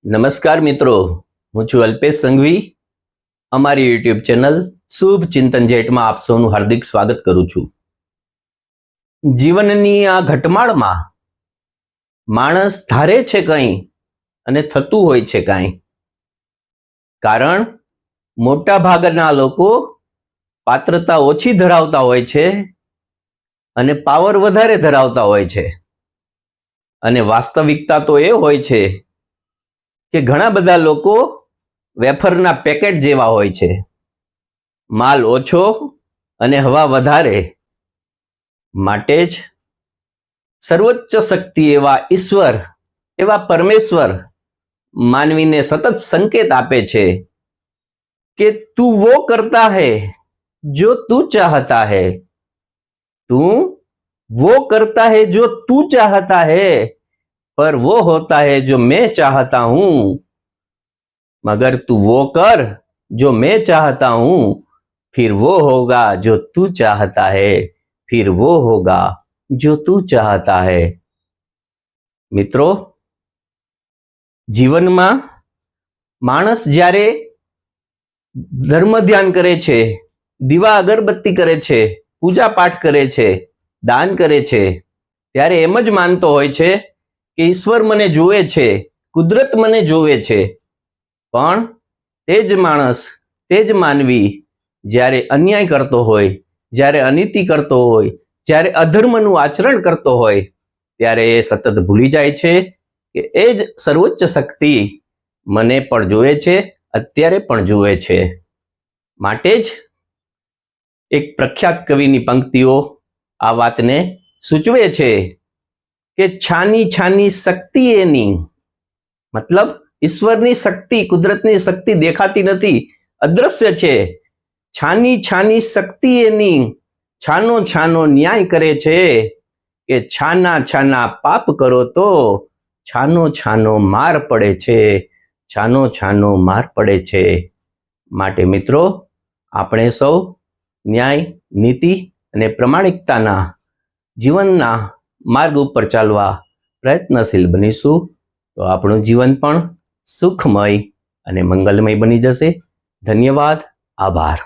નમસ્કાર મિત્રો, હું છું અલ્પેશ સંઘવી. અમારી યુટ્યુબ ચેનલ શુભ ચિંતન જેટમાં આપ સૌનું હાર્દિક સ્વાગત કરું છું. જીવનની આ ઘટમાળમાં માણસ ધારે છે કંઈ અને થતું હોય છે કાંઈ. કારણ મોટા ભાગના લોકો પાત્રતા ઓછી ધરાવતા હોય છે અને પાવર વધારે ધરાવતા હોય છે. અને વાસ્તવિકતા તો એ હોય છે કે ઘણા બધા લોકો વેફરના પેકેટ જેવા હોય છે. માલ ઓછો અને હવા વધારે. માટે જ સર્વોચ્ચ શક્તિ એવા ઈશ્વર, એવા પરમેશ્વર માનવીને સતત સંકેત આપે છે કે તું वो करता है जो तू चाहता है, तू वो करता है जो तू चाहता है, पर वो होता है जो मैं चाहता हूं. मगर तू वो कर जो मैं चाहता हूं, फिर वो होगा जो तू चाहता है, फिर वो होगा जो तू चाहता है. મિત્રો, જીવનમાં માણસ જ્યારે ધર્મ ધ્યાન કરે છે, દીવા અગરબત્તી કરે છે, પૂજા પાઠ કરે છે, દાન કરે છે, ત્યારે એમ જ માનતો હોય છે કે ઈશ્વર મને જોવે છે, કુદરત મને જોવે છે. પણ તે જ માણસ, તે જ માનવી જ્યારે અન્યાય કરતો હોય, જ્યારે અનીતિ કરતો હોય, જ્યારે અધર્મનું આચરણ કરતો હોય, ત્યારે એ સતત ભૂલી જાય છે કે એ જ સર્વોચ્ચ શક્તિ મને પણ જોવે છે, અત્યારે પણ જોવે છે. માટે જ એક પ્રખ્યાત કવિની પંક્તિઓ આ વાતને સૂચવે છે કે છાની છાની શક્તિ એની, મતલબ ઈશ્વરની શક્તિ, કુદરતની શક્તિ દેખાતી નથી, અદ્રશ્ય છે. છાની છાની શક્તિ એની છાનો છાનો ન્યાય કરે છે કે છાના છાના પાપ કરો તો છાનો છાનો માર પડે છે, છાનો છાનો માર પડે છે. માટે મિત્રો, આપણે સૌ ન્યાય, નીતિ અને પ્રમાણિકતાના જીવનના માર્ગ ઉપર ચાલવા પ્રયત્નશીલ બનીશું તો આપણું જીવન પણ સુખમય અને મંગલમય બની જશે. ધન્યવાદ, આભાર.